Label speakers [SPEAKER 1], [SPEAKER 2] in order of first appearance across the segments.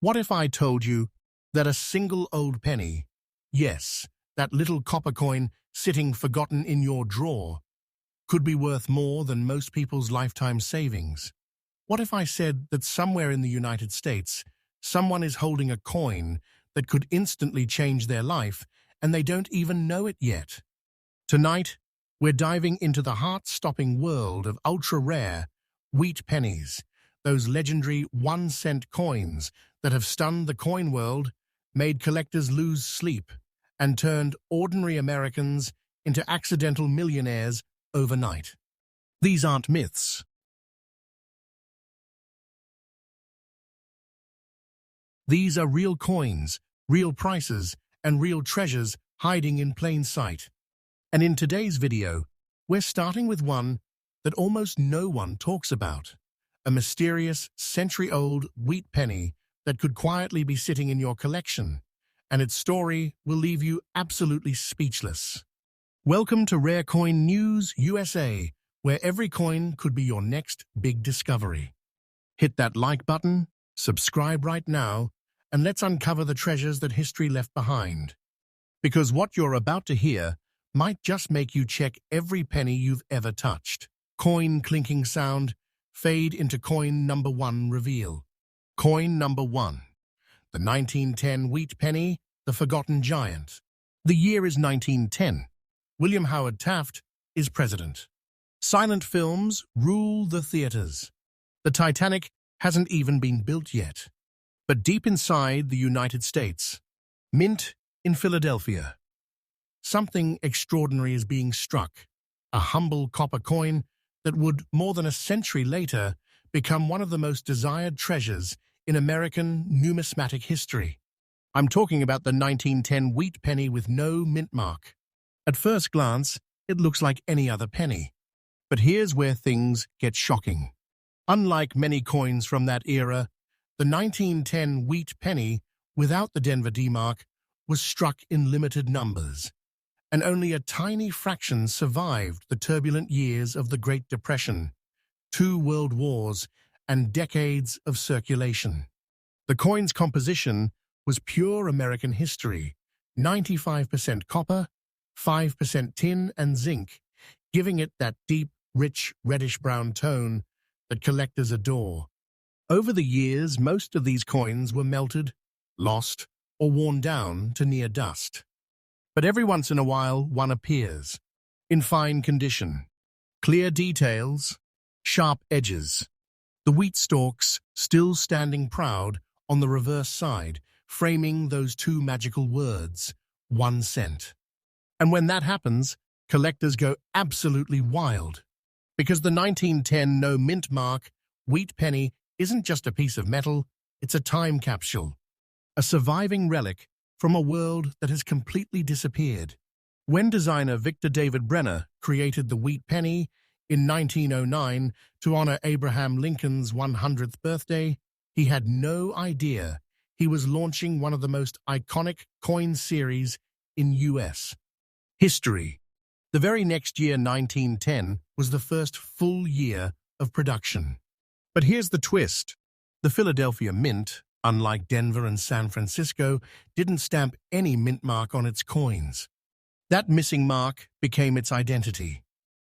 [SPEAKER 1] What if I told you that a single old penny, yes, that little copper coin sitting forgotten in your drawer, could be worth more than most people's lifetime savings? What if I said that somewhere in the United States, someone is holding a coin that could instantly change their life and they don't even know it yet? Tonight, we're diving into the heart-stopping world of ultra-rare wheat pennies, those legendary 1-cent coins that have stunned the coin world, made collectors lose sleep, and turned ordinary Americans into accidental millionaires overnight. These aren't myths. These are real coins, real prices, and real treasures hiding in plain sight. And in today's video, we're starting with one that almost no one talks about. A mysterious, century-old wheat penny that could quietly be sitting in your collection, and its story will leave you absolutely speechless. Welcome to Rare Coin News USA, where every coin could be your next big discovery. Hit that like button, subscribe right now, and let's uncover the treasures that history left behind. Because what you're about to hear might just make you check every penny you've ever touched. Coin clinking sound, fade into coin number 1 reveal. Coin number 1. The 1910 wheat penny, the forgotten giant. The year is 1910. William Howard Taft is president. Silent films rule the theaters. The Titanic hasn't even been built yet. But deep inside the United States, Mint in Philadelphia, something extraordinary is being struck. A humble copper coin that would, more than a century later, become one of the most desired treasures in American numismatic history. I'm talking about the 1910 wheat penny with no mint mark. At first glance, it looks like any other penny. But here's where things get shocking. Unlike many coins from that era, the 1910 wheat penny, without the Denver D mark, was struck in limited numbers, and only a tiny fraction survived the turbulent years of the Great Depression, 2 world wars, and decades of circulation. The coin's composition was pure American history, 95% copper, 5% tin and zinc, giving it that deep, rich, reddish-brown tone that collectors adore. Over the years, most of these coins were melted, lost, or worn down to near dust. But every once in a while, one appears, in fine condition. Clear details, sharp edges. The wheat stalks still standing proud on the reverse side, framing those 2 magical words, 1 cent. And when that happens, collectors go absolutely wild. Because the 1910 no mint mark wheat penny isn't just a piece of metal, it's a time capsule, a surviving relic from a world that has completely disappeared. When designer Victor David Brenner created the wheat penny in 1909 to honor Abraham Lincoln's 100th birthday, he had no idea he was launching one of the most iconic coin series in U.S. history. The very next year, 1910, was the first full year of production. But here's the twist. The Philadelphia Mint, unlike Denver and San Francisco, didn't stamp any mint mark on its coins. That missing mark became its identity.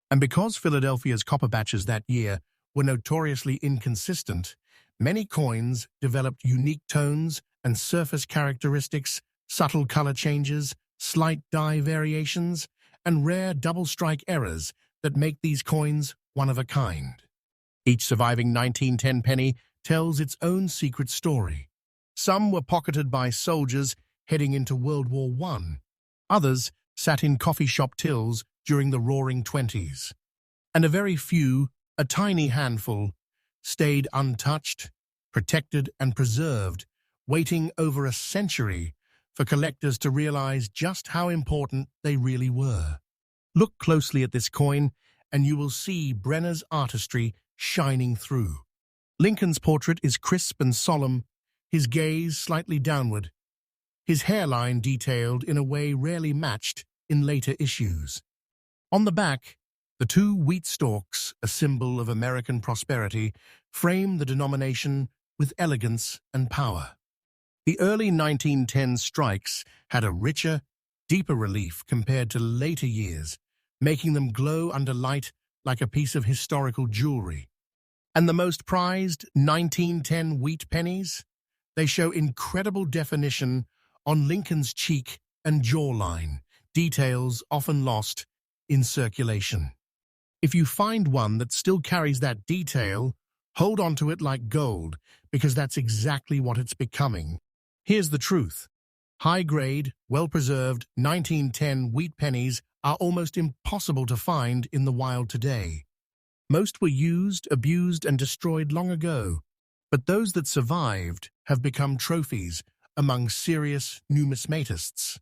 [SPEAKER 1] And because Philadelphia's copper batches that year were notoriously inconsistent, many coins developed unique tones and surface characteristics, subtle color changes, slight die variations, and rare double-strike errors that make these coins one of a kind. Each surviving 1910 penny tells its own secret story. Some were pocketed by soldiers heading into World War I. Others sat in coffee shop tills during the Roaring Twenties. And a very few, a tiny handful, stayed untouched, protected and preserved, waiting over a century for collectors to realize just how important they really were. Look closely at this coin, and you will see Brenner's artistry shining through. Lincoln's portrait is crisp and solemn, his gaze slightly downward, his hairline detailed in a way rarely matched in later issues. On the back, the 2 wheat stalks, a symbol of American prosperity, frame the denomination with elegance and power. The early 1910 strikes had a richer, deeper relief compared to later years, making them glow under light like a piece of historical jewelry. And the most prized 1910 wheat pennies? They show incredible definition on Lincoln's cheek and jawline, details often lost in circulation. If you find one that still carries that detail, hold on to it like gold, because that's exactly what it's becoming. Here's the truth. High-grade, well-preserved 1910 wheat pennies are almost impossible to find in the wild today. Most were used, abused, and destroyed long ago, but those that survived have become trophies among serious numismatists.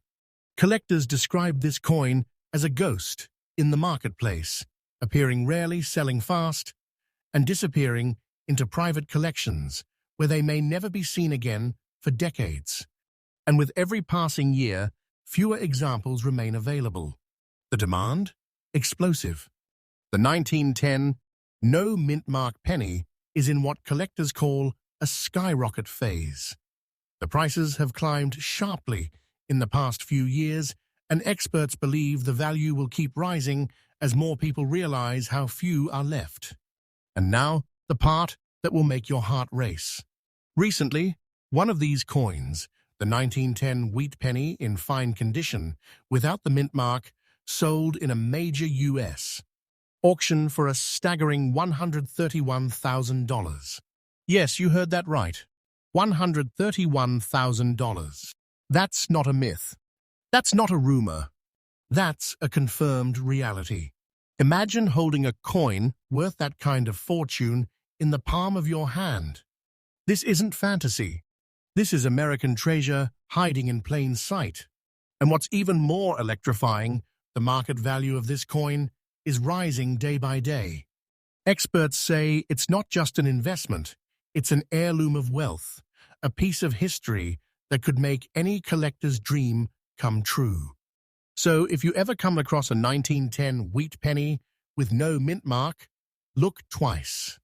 [SPEAKER 1] Collectors describe this coin as a ghost in the marketplace, appearing rarely, selling fast, and disappearing into private collections where they may never be seen again for decades. And with every passing year, fewer examples remain available. The demand? Explosive. The 1910 no Mintmark penny is in what collectors call a skyrocket phase. The prices have climbed sharply in the past few years, and experts believe the value will keep rising as more people realize how few are left. And now, the part that will make your heart race. Recently, one of these coins, the 1910 wheat penny in fine condition, without the mint mark, sold in a major U.S. auction for a staggering $131,000. Yes, you heard that right. $131,000. That's not a myth. That's not a rumor. That's a confirmed reality. Imagine holding a coin worth that kind of fortune in the palm of your hand. This isn't fantasy. This is American treasure hiding in plain sight. And what's even more electrifying, the market value of this coin is rising day by day. Experts say it's not just an investment, it's an heirloom of wealth, a piece of history that could make any collector's dream come true. So if you ever come across a 1910 wheat penny with no mint mark, look twice.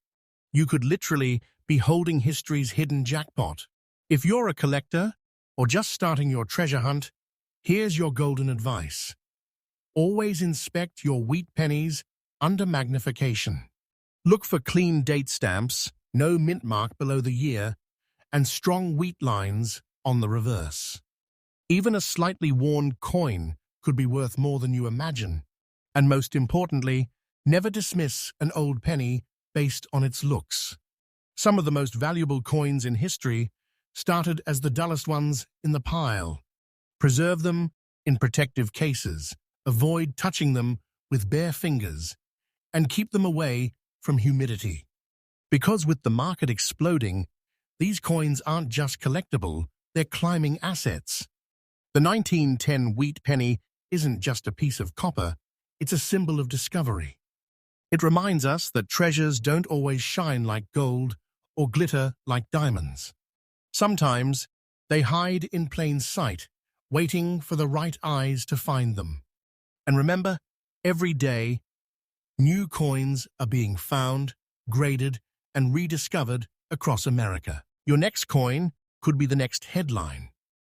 [SPEAKER 1] You could literally be holding history's hidden jackpot. If you're a collector or just starting your treasure hunt, here's your golden advice. Always inspect your wheat pennies under magnification. Look for clean date stamps, no mint mark below the year, and strong wheat lines on the reverse. Even a slightly worn coin could be worth more than you imagine. And most importantly, never dismiss an old penny based on its looks. Some of the most valuable coins in history started as the dullest ones in the pile. Preserve them in protective cases, avoid touching them with bare fingers, and keep them away from humidity. Because with the market exploding, these coins aren't just collectible, they're climbing assets. The 1910 wheat penny isn't just a piece of copper, it's a symbol of discovery. It reminds us that treasures don't always shine like gold or glitter like diamonds. Sometimes they hide in plain sight, waiting for the right eyes to find them. And remember, every day, new coins are being found, graded, and rediscovered across America. Your next coin could be the next headline.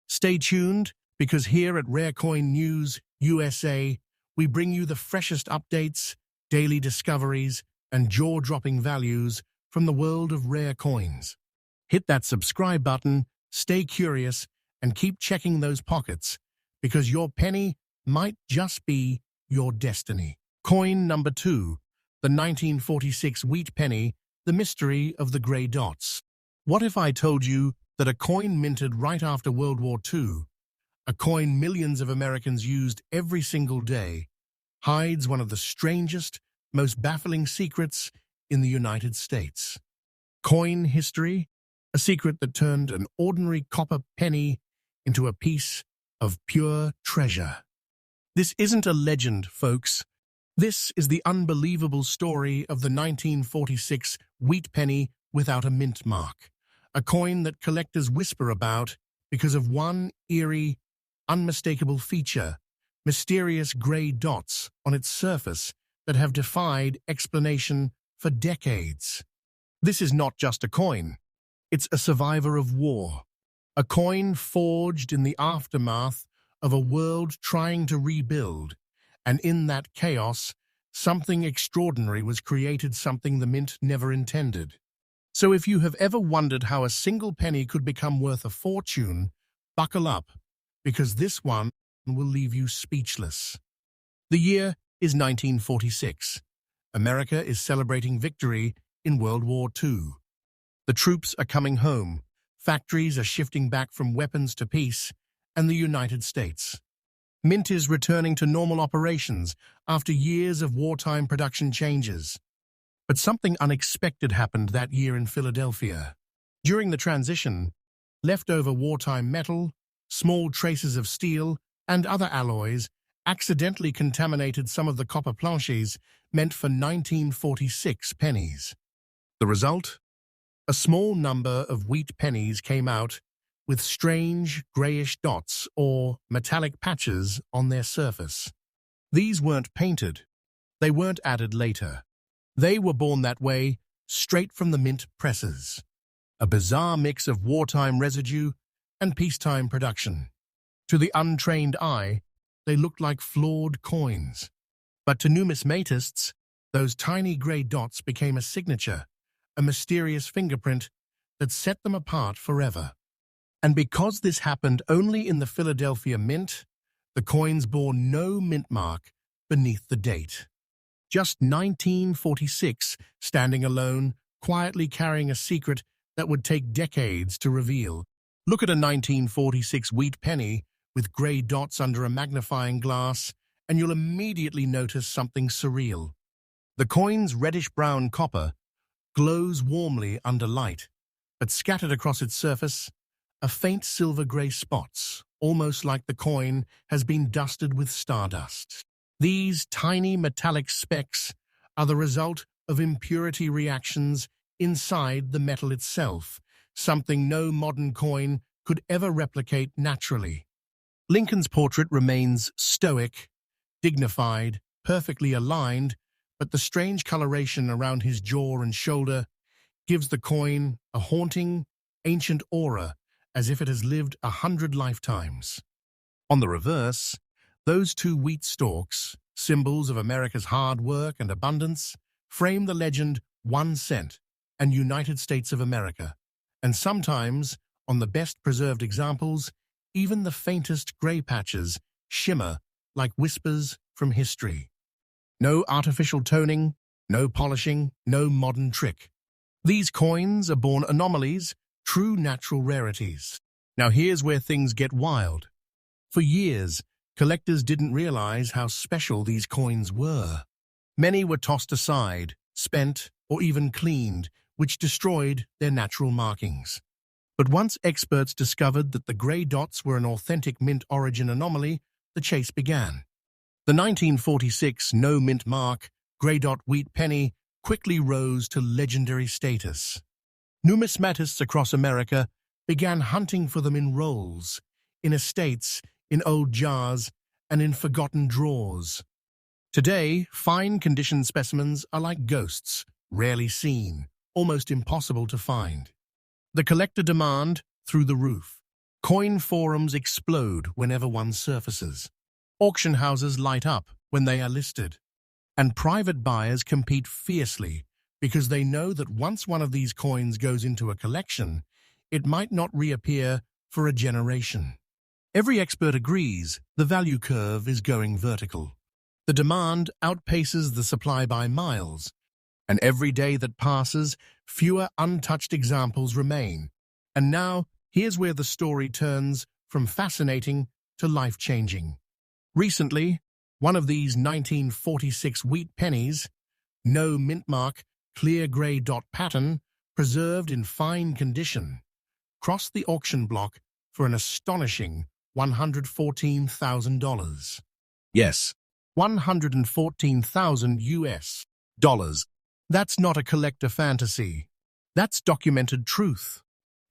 [SPEAKER 1] Stay tuned, because here at Rare Coin News USA, we bring you the freshest updates, daily discoveries, and jaw-dropping values from the world of rare coins. Hit that subscribe button, stay curious, and keep checking those pockets, because your penny might just be your destiny. Coin number 2, the 1946 wheat penny, the mystery of the grey dots. What if I told you that a coin minted right after World War II, a coin millions of Americans used every single day, hides one of the strangest, most baffling secrets in the United States? Coin history, a secret that turned an ordinary copper penny into a piece of pure treasure. This isn't a legend, folks. This is the unbelievable story of the 1946 wheat penny without a mint mark, a coin that collectors whisper about because of one eerie, unmistakable feature, mysterious grey dots on its surface that have defied explanation for decades. This is not just a coin. It's a survivor of war, a coin forged in the aftermath of a world trying to rebuild, and in that chaos, something extraordinary was created, something the mint never intended. So if you have ever wondered how a single penny could become worth a fortune, buckle up, because this one will leave you speechless. The year is 1946. America is celebrating victory in World War II. The troops are coming home, factories are shifting back from weapons to peace, and the United States. Mint is returning to normal operations after years of wartime production changes. But something unexpected happened that year in Philadelphia. During the transition, leftover wartime metal, small traces of steel, and other alloys accidentally contaminated some of the copper planches meant for 1946 pennies. The result? A small number of wheat pennies came out with strange grayish dots or metallic patches on their surface. These weren't painted. They weren't added later. They were born that way, straight from the mint presses. A bizarre mix of wartime residue and peacetime production. To the untrained eye, they looked like flawed coins. But to numismatists, those tiny grey dots became a signature, a mysterious fingerprint that set them apart forever. And because this happened only in the Philadelphia Mint, the coins bore no mint mark beneath the date. Just 1946, standing alone, quietly carrying a secret that would take decades to reveal. Look at a 1946 wheat penny with grey dots under a magnifying glass, and you'll immediately notice something surreal. The coin's reddish-brown copper glows warmly under light, but scattered across its surface are faint silver-grey spots, almost like the coin has been dusted with stardust. These tiny metallic specks are the result of impurity reactions inside the metal itself, something no modern coin could ever replicate naturally. Lincoln's portrait remains stoic, dignified, perfectly aligned, but the strange coloration around his jaw and shoulder gives the coin a haunting, ancient aura, as if it has lived 100 lifetimes. On the reverse, those two wheat stalks, symbols of America's hard work and abundance, frame the legend 1 cent and United States of America. And sometimes, on the best-preserved examples, even the faintest grey patches shimmer like whispers from history. No artificial toning, no polishing, no modern trick. These coins are born anomalies, true natural rarities. Now here's where things get wild. For years, collectors didn't realize how special these coins were. Many were tossed aside, spent, or even cleaned, which destroyed their natural markings. But once experts discovered that the grey dots were an authentic mint origin anomaly, the chase began. The 1946 no mint mark, grey dot wheat penny, quickly rose to legendary status. Numismatists across America began hunting for them in rolls, in estates, in old jars, and in forgotten drawers. Today, fine-condition specimens are like ghosts, rarely seen, almost impossible to find. The collector demand through the roof. Coin forums explode whenever one surfaces. Auction houses light up when they are listed. And private buyers compete fiercely because they know that once one of these coins goes into a collection, it might not reappear for a generation. Every expert agrees the value curve is going vertical. The demand outpaces the supply by miles, and every day that passes, fewer untouched examples remain. And now, here's where the story turns from fascinating to life-changing. Recently, one of these 1946 wheat pennies, no mintmark, clear grey dot pattern, preserved in fine condition, crossed the auction block for an astonishing $114,000. Yes, 114,000 US dollars. That's not a collector fantasy. That's documented truth.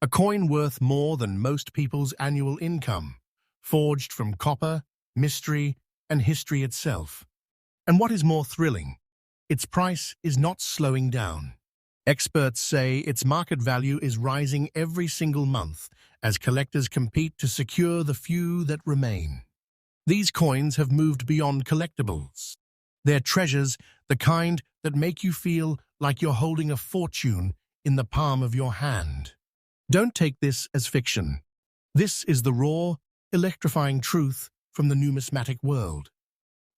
[SPEAKER 1] A coin worth more than most people's annual income, forged from copper, mystery, and history itself. And what is more thrilling, its price is not slowing down. Experts say its market value is rising every single month as collectors compete to secure the few that remain. These coins have moved beyond collectibles. They're treasures, the kind that make you feel like you're holding a fortune in the palm of your hand. Don't take this as fiction. This is the raw, electrifying truth from the numismatic world.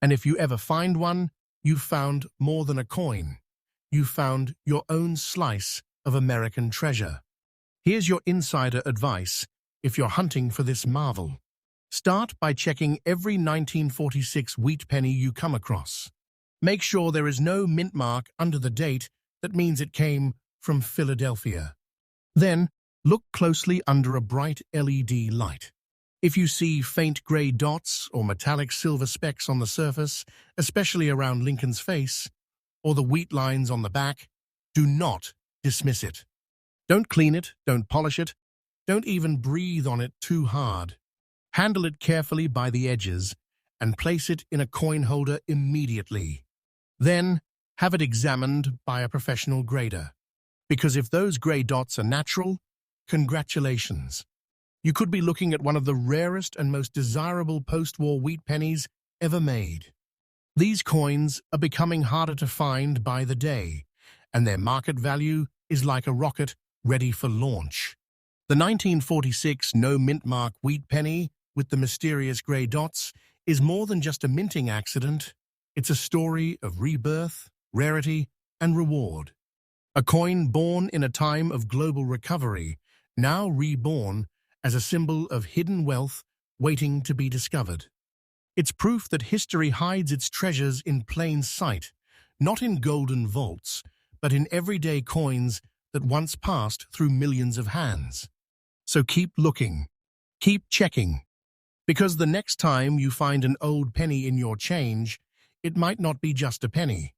[SPEAKER 1] And if you ever find one, you've found more than a coin. You've found your own slice of American treasure. Here's your insider advice if you're hunting for this marvel. Start by checking every 1946 wheat penny you come across. Make sure there is no mint mark under the date that means it came from Philadelphia. Then, look closely under a bright LED light. If you see faint gray dots or metallic silver specks on the surface, especially around Lincoln's face, or the wheat lines on the back, do not dismiss it. Don't clean it, don't polish it, don't even breathe on it too hard. Handle it carefully by the edges and place it in a coin holder immediately. Then, have it examined by a professional grader. Because if those gray dots are natural, congratulations. You could be looking at one of the rarest and most desirable post-war wheat pennies ever made. These coins are becoming harder to find by the day, and their market value is like a rocket ready for launch. The 1946 no mint mark wheat penny with the mysterious gray dots is more than just a minting accident. It's a story of rebirth, rarity, and reward. A coin born in a time of global recovery, now reborn as a symbol of hidden wealth waiting to be discovered. It's proof that history hides its treasures in plain sight, not in golden vaults, but in everyday coins that once passed through millions of hands. So keep looking, keep checking, because the next time you find an old penny in your change, it might not be just a penny.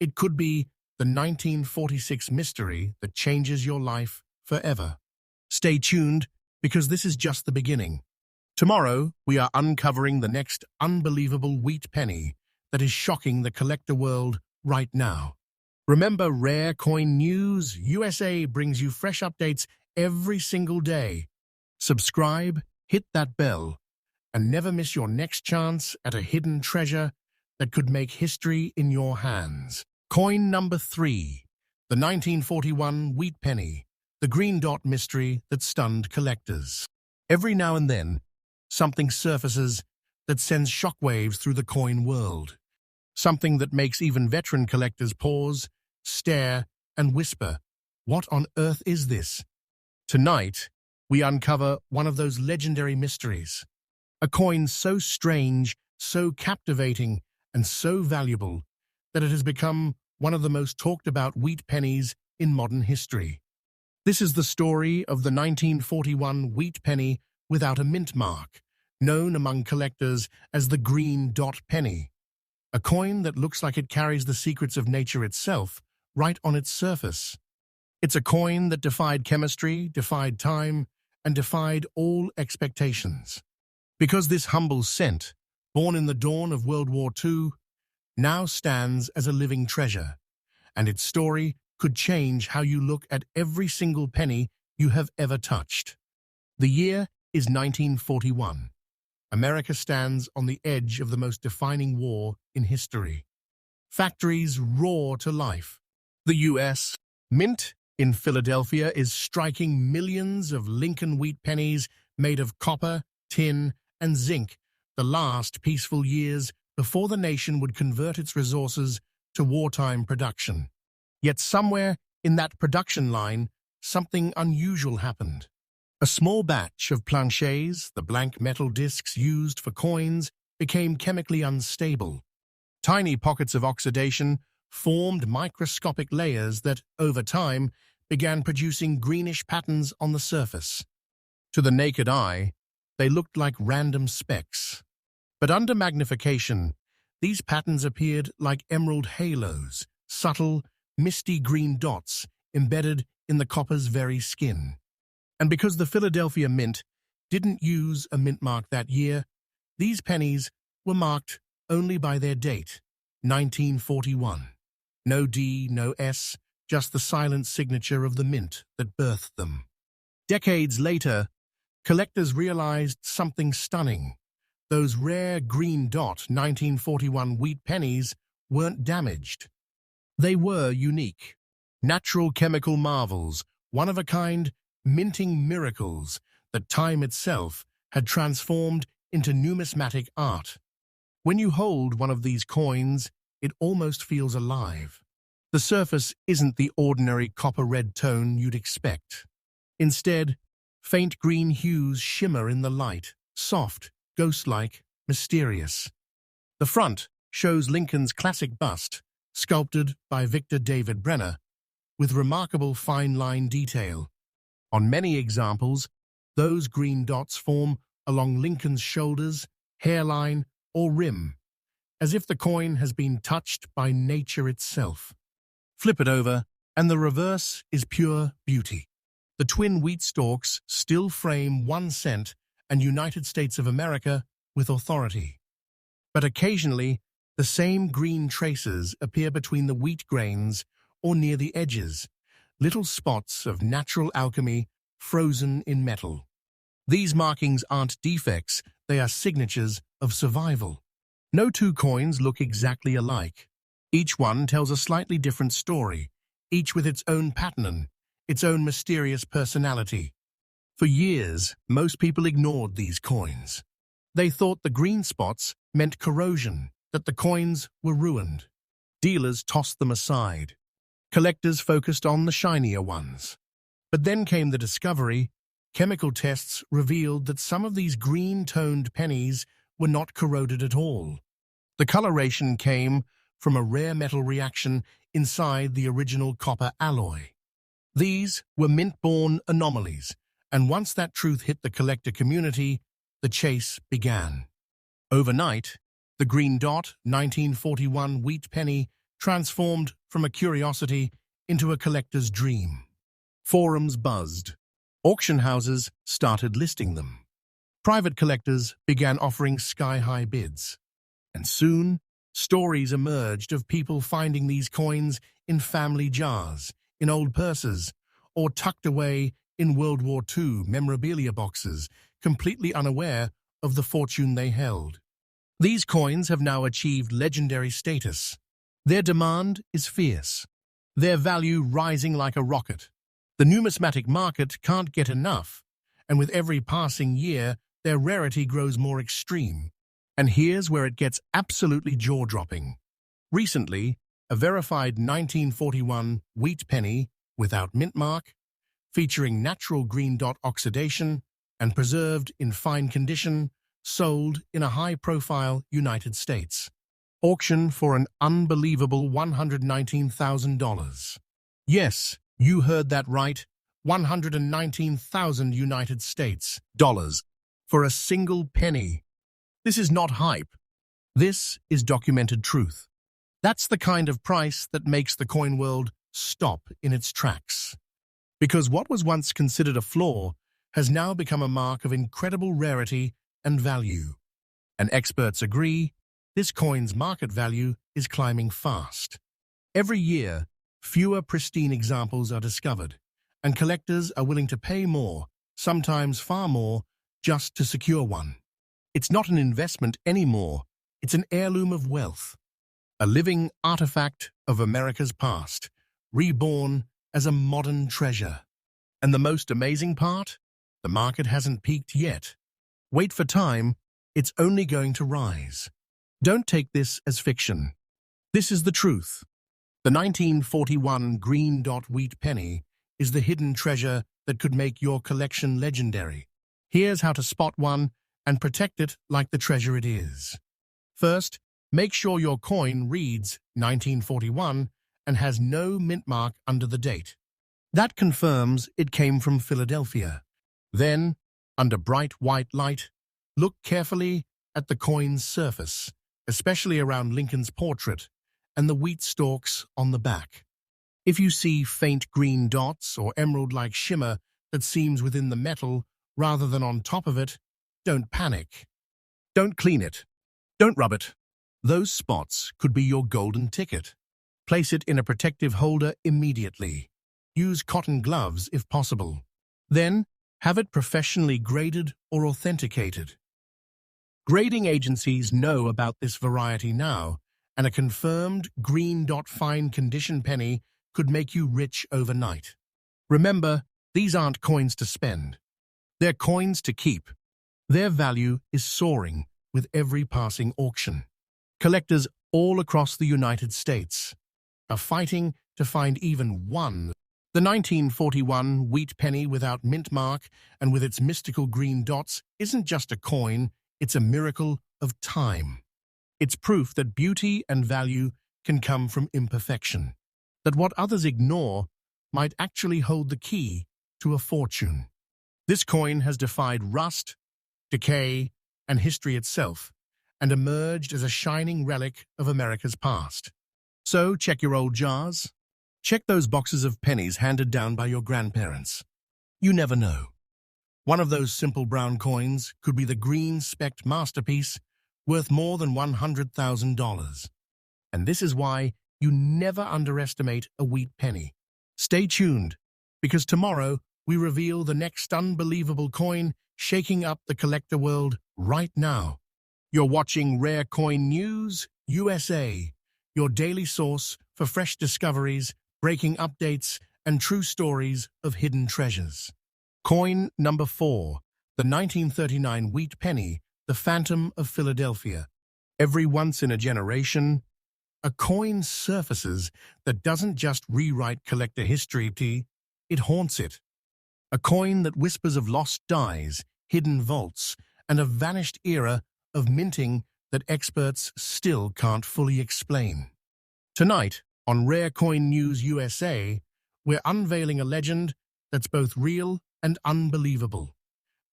[SPEAKER 1] It could be the 1946 mystery that changes your life forever. Stay tuned, because this is just the beginning. Tomorrow, we are uncovering the next unbelievable wheat penny that is shocking the collector world right now. Remember, Rare Coin News USA brings you fresh updates every single day. Subscribe, hit that bell, and never miss your next chance at a hidden treasure that could make history in your hands. Coin number 3, the 1941 wheat penny, the green dot mystery that stunned collectors. Every now and then, something surfaces that sends shockwaves through the coin world. Something that makes even veteran collectors pause, stare, and whisper, "What on earth is this?" Tonight, we uncover one of those legendary mysteries. A coin so strange, so captivating, and so valuable that it has become one of the most talked about wheat pennies in modern history. This is the story of the 1941 wheat penny without a mint mark, known among collectors as the green dot penny. A coin that looks like it carries the secrets of nature itself right on its surface. It's a coin that defied chemistry, defied time, and defied all expectations. Because this humble cent, born in the dawn of World War II, now stands as a living treasure, and its story could change how you look at every single penny you have ever touched. The year is 1941. America stands on the edge of the most defining war in history. Factories roar to life. The U.S. Mint in Philadelphia is striking millions of Lincoln wheat pennies made of copper, tin, and zinc, the last peaceful years before the nation would convert its resources to wartime production. Yet somewhere in that production line, something unusual happened. A small batch of planchets, the blank metal discs used for coins, became chemically unstable. Tiny pockets of oxidation formed microscopic layers that, over time, began producing greenish patterns on the surface. To the naked eye, they looked like random specks. But under magnification, these patterns appeared like emerald halos, subtle, misty green dots embedded in the copper's very skin. And because the Philadelphia Mint didn't use a mint mark that year, these pennies were marked only by their date, 1941. No D, no S, just the silent signature of the mint that birthed them. Decades later, collectors realized something stunning. Those rare green dot 1941 wheat pennies weren't damaged. They were unique. Natural chemical marvels, one-of-a-kind, minting miracles that time itself had transformed into numismatic art. When you hold one of these coins, it almost feels alive. The surface isn't the ordinary copper-red tone you'd expect. Instead, faint green hues shimmer in the light, soft, ghost-like, mysterious. The front shows Lincoln's classic bust, sculpted by Victor David Brenner, with remarkable fine-line detail. On many examples, those green dots form along Lincoln's shoulders, hairline, or rim, as if the coin has been touched by nature itself. Flip it over, and the reverse is pure beauty. The twin wheat stalks still frame 1 cent and United States of America with authority. But occasionally, the same green traces appear between the wheat grains or near the edges, little spots of natural alchemy frozen in metal. These markings aren't defects, they are signatures of survival. No two coins look exactly alike. Each one tells a slightly different story, each with its own pattern, its own mysterious personality. For years, most people ignored these coins. They thought the green spots meant corrosion, that the coins were ruined. Dealers tossed them aside. Collectors focused on the shinier ones. But then came the discovery. Chemical tests revealed that some of these green-toned pennies were not corroded at all. The coloration came from a rare metal reaction inside the original copper alloy. These were mint-born anomalies, and once that truth hit the collector community, the chase began. Overnight, the green dot 1941 wheat penny transformed from a curiosity into a collector's dream. Forums buzzed. Auction houses started listing them. Private collectors began offering sky-high bids. And soon, stories emerged of people finding these coins in family jars, in old purses, or tucked away in World War II memorabilia boxes, completely unaware of the fortune they held. These coins have now achieved legendary status. Their demand is fierce, their value rising like a rocket. The numismatic market can't get enough, and with every passing year, their rarity grows more extreme. And here's where it gets absolutely jaw-dropping. Recently, a verified 1941 wheat penny without Mintmark, featuring natural green dot oxidation and preserved in fine condition, sold in a high-profile United States. Auction for an unbelievable $119,000. Yes, you heard that right, 119,000 United States dollars for a single penny. This is not hype. This is documented truth. That's the kind of price that makes the coin world stop in its tracks. Because what was once considered a flaw has now become a mark of incredible rarity and value. And experts agree, this coin's market value is climbing fast. Every year, fewer pristine examples are discovered, and collectors are willing to pay more, sometimes far more, just to secure one. It's not an investment anymore, it's an heirloom of wealth. A living artifact of America's past, reborn as a modern treasure. And the most amazing part? The market hasn't peaked yet. Wait for time, it's only going to rise. Don't take this as fiction. This is the truth. The 1941 green dot wheat penny is the hidden treasure that could make your collection legendary. Here's how to spot one and protect it like the treasure it is. First, make sure your coin reads 1941 and has no mint mark under the date. That confirms it came from Philadelphia. Then, under bright white light, look carefully at the coin's surface, especially around Lincoln's portrait and the wheat stalks on the back. If you see faint green dots or emerald-like shimmer that seems within the metal rather than on top of it, don't panic. Don't clean it. Don't rub it. Those spots could be your golden ticket. Place it in a protective holder immediately. Use cotton gloves if possible. Then, Have it professionally graded or authenticated. Grading agencies know about this variety now, and a confirmed green dot fine condition penny could make you rich overnight. Remember, these aren't coins to spend. They're coins to keep. Their value is soaring with every passing auction. Collectors all across the United States are fighting to find even one. The 1941 wheat penny without Mintmark and with its mystical green dots isn't just a coin, it's a miracle of time. It's proof that beauty and value can come from imperfection, that what others ignore might actually hold the key to a fortune. This coin has defied rust, decay, and history itself, and emerged as a shining relic of America's past. So check your old jars. Check those boxes of pennies handed down by your grandparents. You never know. One of those simple brown coins could be the green-specked masterpiece worth more than $100,000. And this is why you never underestimate a wheat penny. Stay tuned, because tomorrow we reveal the next unbelievable coin shaking up the collector world right now. You're watching Rare Coin News USA, your daily source for fresh discoveries, breaking updates, and true stories of hidden treasures. Coin number 4, the 1939 wheat penny, the Phantom of Philadelphia. Every once in a generation, a coin surfaces that doesn't just rewrite collector history, it haunts it. A coin that whispers of lost dies, hidden vaults, and a vanished era of minting that experts still can't fully explain. Tonight, on Rare Coin News USA, we're unveiling a legend that's both real and unbelievable.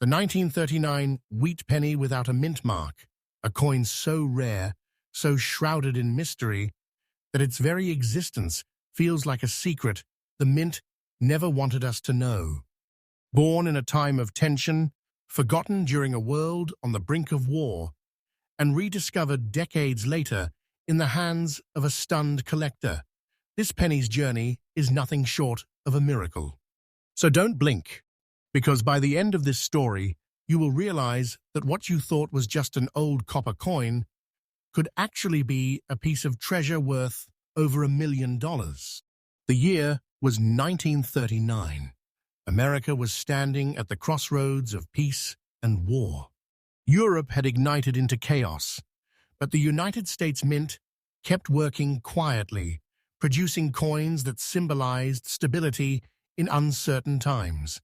[SPEAKER 1] The 1939 wheat penny without a mint mark, a coin so rare, so shrouded in mystery, that its very existence feels like a secret the mint never wanted us to know. Born in a time of tension, forgotten during a world on the brink of war, and rediscovered decades later in the hands of a stunned collector, this penny's journey is nothing short of a miracle. So don't blink, because by the end of this story, you will realize that what you thought was just an old copper coin could actually be a piece of treasure worth over $1 million. The year was 1939. America was standing at the crossroads of peace and war. Europe had ignited into chaos, but the United States Mint kept working quietly, producing coins that symbolized stability in uncertain times.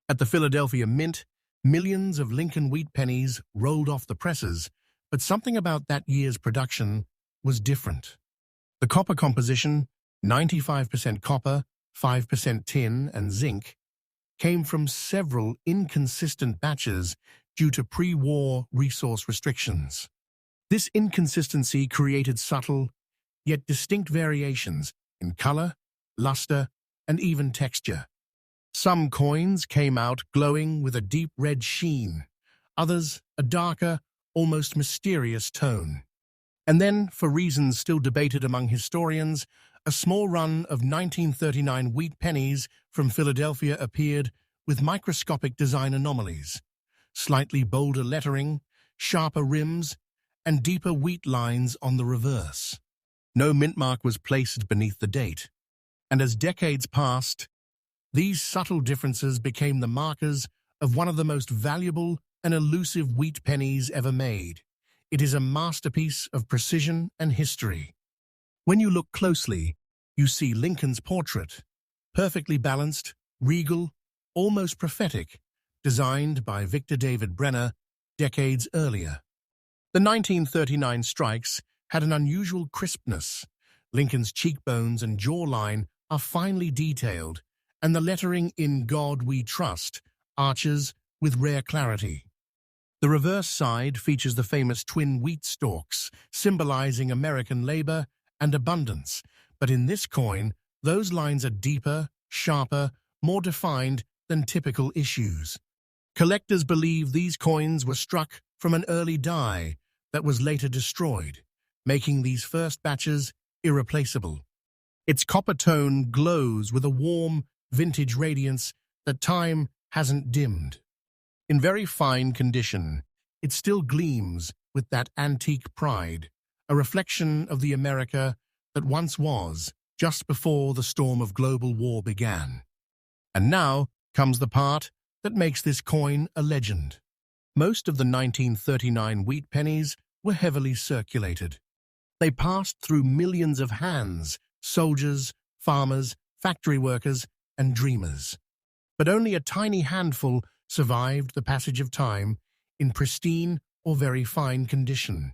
[SPEAKER 1] At the Philadelphia Mint, millions of Lincoln wheat pennies rolled off the presses, but something about that year's production was different. The copper composition, 95% copper, 5% tin and zinc, came from several inconsistent batches due to pre-war resource restrictions. This inconsistency created subtle, yet distinct variations in color, luster, and even texture. Some coins came out glowing with a deep red sheen, others a darker, almost mysterious tone. And then, for reasons still debated among historians, a small run of 1939 wheat pennies from Philadelphia appeared with microscopic design anomalies, slightly bolder lettering, sharper rims, and deeper wheat lines on the reverse. No mint mark was placed beneath the date, and as decades passed, these subtle differences became the markers of one of the most valuable and elusive wheat pennies ever made. It is a masterpiece of precision and history. When you look closely, you see Lincoln's portrait, perfectly balanced, regal, almost prophetic, designed by Victor David Brenner decades earlier. The 1939 strikes had an unusual crispness. Lincoln's cheekbones and jawline are finely detailed, and the lettering "In God We Trust" arches with rare clarity. The reverse side features the famous twin wheat stalks, symbolizing American labor and abundance, but in this coin, those lines are deeper, sharper, more defined than typical issues. Collectors believe these coins were struck from an early die that was later destroyed, making these first batches irreplaceable. Its copper tone glows with a warm, vintage radiance that time hasn't dimmed. In very fine condition, it still gleams with that antique pride, a reflection of the America that once was, just before the storm of global war began. And now comes the part that makes this coin a legend. Most of the 1939 wheat pennies were heavily circulated. They passed through millions of hands, soldiers, farmers, factory workers, and dreamers. But only a tiny handful survived the passage of time in pristine or very fine condition.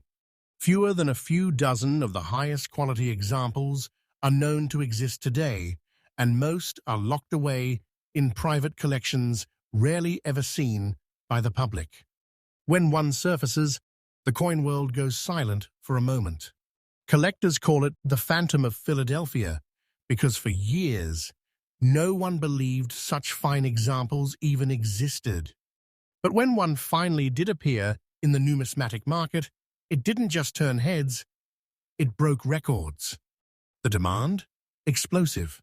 [SPEAKER 1] Fewer than a few dozen of the highest quality examples are known to exist today, and most are locked away in private collections rarely ever seen by the public. When one surfaces, the coin world goes silent for a moment. Collectors call it the Phantom of Philadelphia because for years, no one believed such fine examples even existed. But when one finally did appear in the numismatic market, it didn't just turn heads, it broke records. The demand? Explosive.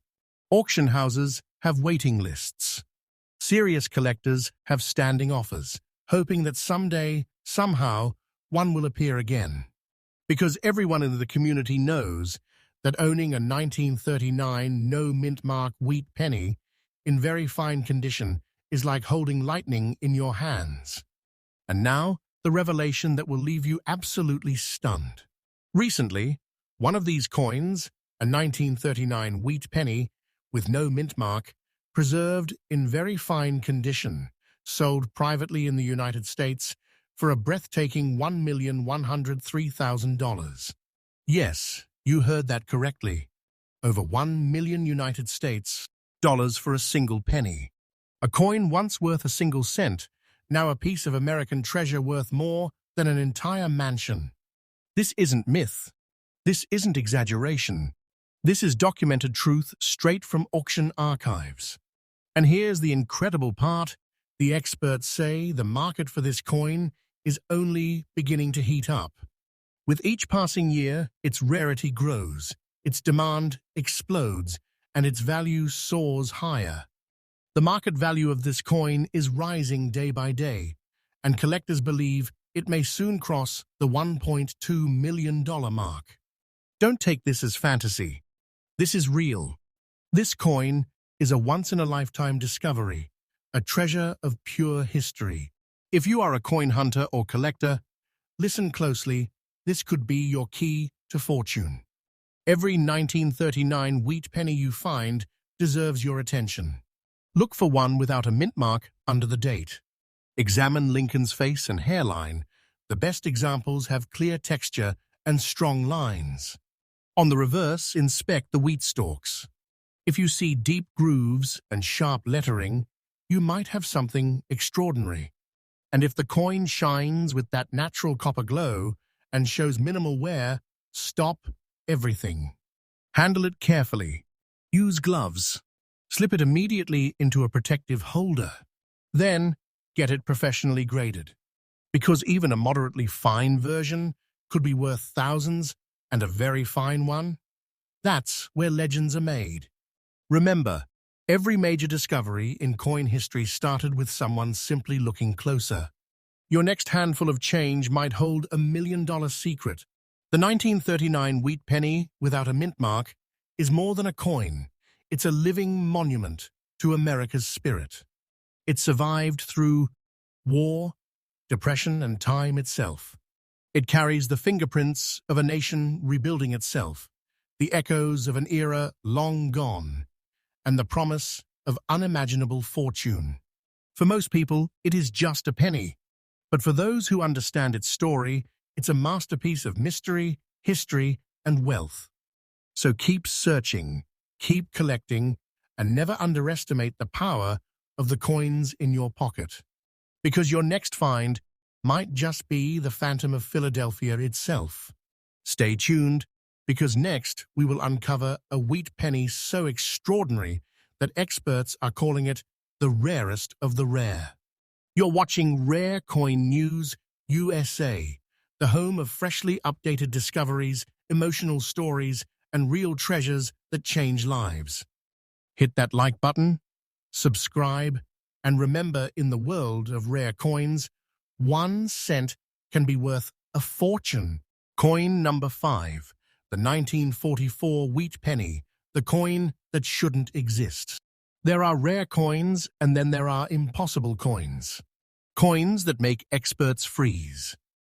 [SPEAKER 1] Auction houses have waiting lists. Serious collectors have standing offers, hoping that someday, somehow, one will appear again. Because everyone in the community knows that owning a 1939 no Mintmark wheat penny in very fine condition is like holding lightning in your hands. And now, the revelation that will leave you absolutely stunned. Recently, one of these coins, a 1939 wheat penny with no Mintmark, preserved in very fine condition, sold privately in the United States for a breathtaking $1,103,000. Yes, you heard that correctly. Over $1 million United States dollars for a single penny. A coin once worth a single cent, now a piece of American treasure worth more than an entire mansion. This isn't myth. This isn't exaggeration. This is documented truth straight from auction archives. And here's the incredible part. The experts say the market for this coin is only beginning to heat up. With each passing year, its rarity grows, its demand explodes, and its value soars higher. The market value of this coin is rising day by day, and collectors believe it may soon cross the $1.2 million mark. Don't take this as fantasy. This is real. This coin is a once-in-a-lifetime discovery, a treasure of pure history. If you are a coin hunter or collector, listen closely. This could be your key to fortune. Every 1939 wheat penny you find deserves your attention. Look for one without a mint mark under the date. Examine Lincoln's face and hairline. The best examples have clear texture and strong lines. On the reverse, inspect the wheat stalks. If you see deep grooves and sharp lettering, you might have something extraordinary. And if the coin shines with that natural copper glow and shows minimal wear, stop everything. Handle it carefully. Use gloves. Slip it immediately into a protective holder. Then, get it professionally graded. Because even a moderately fine version could be worth thousands, and a very fine one, that's where legends are made. Remember, every major discovery in coin history started with someone simply looking closer. Your next handful of change might hold $1 million secret. The 1939 wheat penny without a mint mark is more than a coin. It's a living monument to America's spirit. It survived through war, depression, and time itself. It carries the fingerprints of a nation rebuilding itself, the echoes of an era long gone, and the promise of unimaginable fortune. For most people, it is just a penny. But for those who understand its story, it's a masterpiece of mystery, history, and wealth. So keep searching, keep collecting, and never underestimate the power of the coins in your pocket. Because your next find might just be the Phantom of Philadelphia itself. Stay tuned, because next we will uncover a wheat penny so extraordinary that experts are calling it the rarest of the rare. You're watching Rare Coin News USA, the home of freshly updated discoveries, emotional stories, and real treasures that change lives. Hit that like button, subscribe, And remember, in the world of rare coins, 1 cent can be worth a fortune. Coin number 5, the 1944 wheat penny, the coin that shouldn't exist. There are rare coins, and then there are impossible coins. Coins that make experts freeze.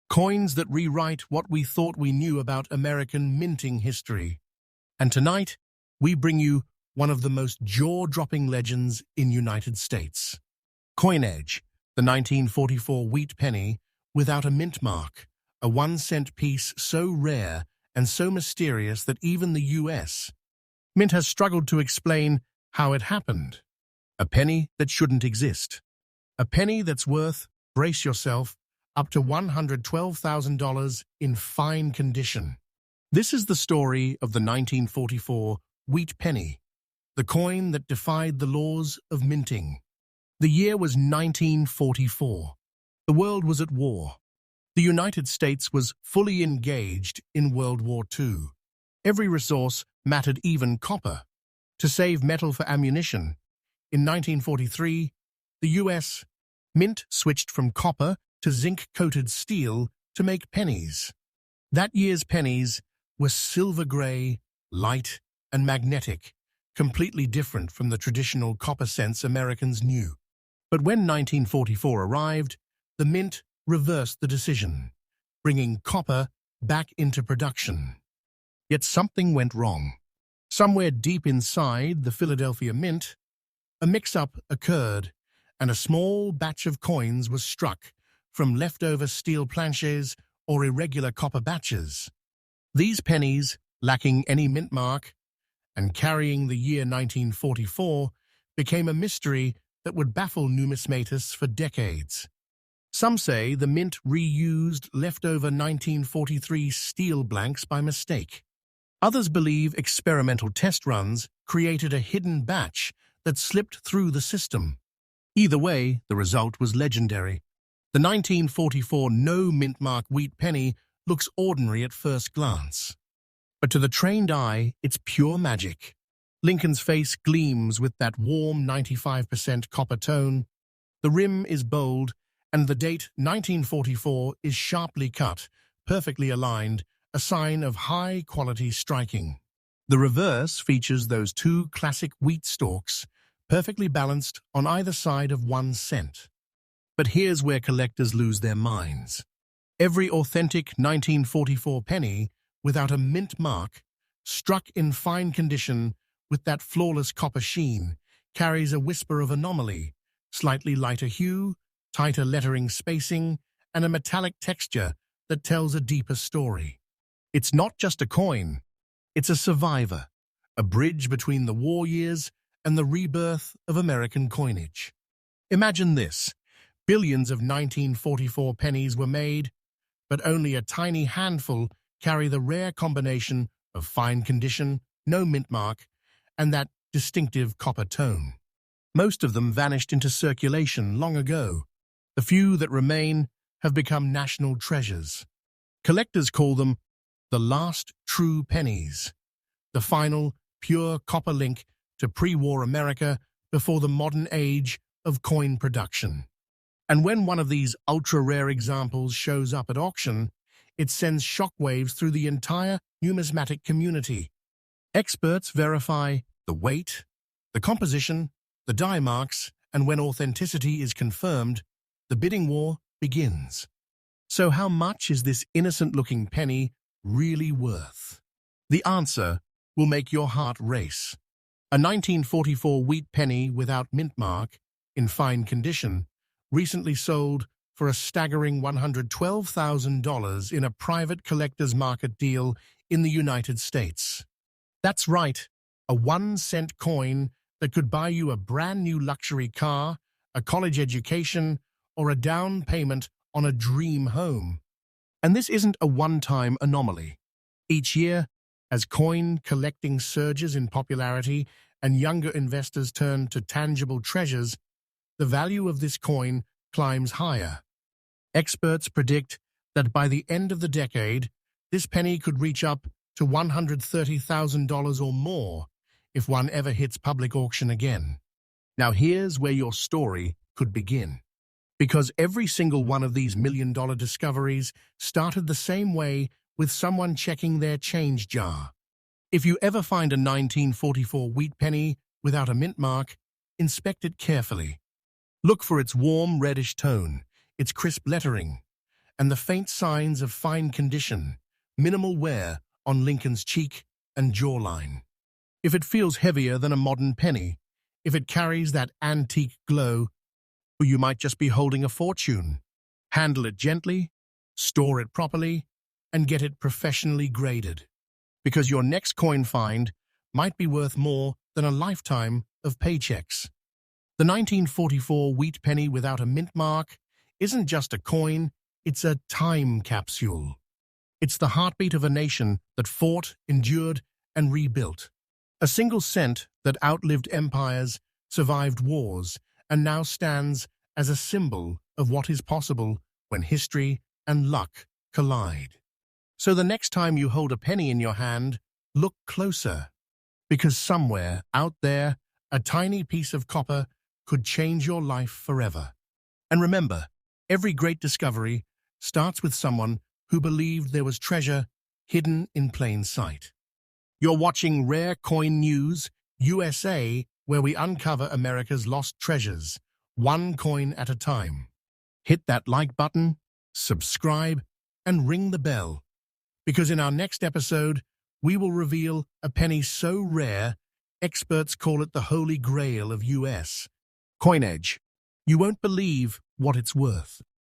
[SPEAKER 1] Coins that rewrite what we thought we knew about American minting history. And tonight, we bring you one of the most jaw-dropping legends in United States. Coinage, the 1944 wheat penny without a mint mark, a 1 cent piece so rare and so mysterious that even the U.S. Mint has struggled to explain how it happened. A penny that shouldn't exist. A penny that's worth, brace yourself, up to $112,000 in fine condition. This is the story of the 1944 wheat penny, the coin that defied the laws of minting. The year was 1944. The world was at war. The United States was fully engaged in World War II. Every resource mattered, even copper, to save metal for ammunition. In 1943, the U.S. Mint switched from copper to zinc-coated steel to make pennies. That year's pennies were silver-gray, light, and magnetic, completely different from the traditional copper cents Americans knew. But when 1944 arrived, the Mint reversed the decision, bringing copper back into production. Yet something went wrong. Somewhere deep inside the Philadelphia Mint, a mix-up occurred, and a small batch of coins was struck from leftover steel planches or irregular copper batches. These pennies, lacking any mint mark and carrying the year 1944, became a mystery that would baffle numismatists for decades. Some say the Mint reused leftover 1943 steel blanks by mistake. Others believe experimental test runs created a hidden batch that slipped through the system. Either way, the result was legendary. The 1944 no-mint mark wheat penny looks ordinary at first glance. But to the trained eye, it's pure magic. Lincoln's face gleams with that warm 95% copper tone. The rim is bold, and the date 1944 is sharply cut, perfectly aligned, a sign of high-quality striking. The reverse features those two classic wheat stalks, perfectly balanced on either side of 1 cent. But here's where collectors lose their minds. Every authentic 1944 penny, without a mint mark, struck in fine condition with that flawless copper sheen, carries a whisper of anomaly, slightly lighter hue, tighter lettering spacing, and a metallic texture that tells a deeper story. It's not just a coin, it's a survivor, a bridge between the war years and the rebirth of American coinage. Imagine this: billions of 1944 pennies were made, but only a tiny handful carry the rare combination of fine condition, no mint mark, and that distinctive copper tone. Most of them vanished into circulation long ago. The few that remain have become national treasures. Collectors call them the last true pennies, the final pure copper link to pre-war America before the modern age of coin production. And when one of these ultra-rare examples shows up at auction, it sends shockwaves through the entire numismatic community. Experts verify the weight, the composition, the die marks, and when authenticity is confirmed, the bidding war begins. So how much is this innocent-looking penny really worth? The answer will make your heart race. A 1944 wheat penny without mint mark, in fine condition, recently sold for a staggering $112,000 in a private collector's market deal in the United States. That's right, a 1-cent coin that could buy you a brand new luxury car, a college education, or a down payment on a dream home. And this isn't a one-time anomaly. Each year, as coin collecting surges in popularity and younger investors turn to tangible treasures, the value of this coin climbs higher. Experts predict that by the end of the decade, this penny could reach up to $130,000 or more if one ever hits public auction again. Now here's where your story could begin. Because every single one of these million-dollar discoveries started the same way, with someone checking their change jar. If you ever find a 1944 wheat penny without a mint mark, inspect it carefully. Look for its warm reddish tone, its crisp lettering, and the faint signs of fine condition, minimal wear on Lincoln's cheek and jawline. If it feels heavier than a modern penny, if it carries that antique glow, or you might just be holding a fortune. Handle it gently, store it properly, and get it professionally graded. Because your next coin find might be worth more than a lifetime of paychecks. The 1944 wheat penny without a mint mark isn't just a coin, it's a time capsule. It's the heartbeat of a nation that fought, endured, and rebuilt. A single cent that outlived empires, survived wars, and now stands as a symbol of what is possible when history and luck collide. So the next time you hold a penny in your hand, look closer. Because somewhere out there, a tiny piece of copper could change your life forever. And remember, every great discovery starts with someone who believed there was treasure hidden in plain sight. You're watching Rare Coin News, USA, where we uncover America's lost treasures, one coin at a time. Hit that like button, subscribe, and ring the bell. Because in our next episode, we will reveal a penny so rare, experts call it the Holy Grail of US coinage. You won't believe what it's worth.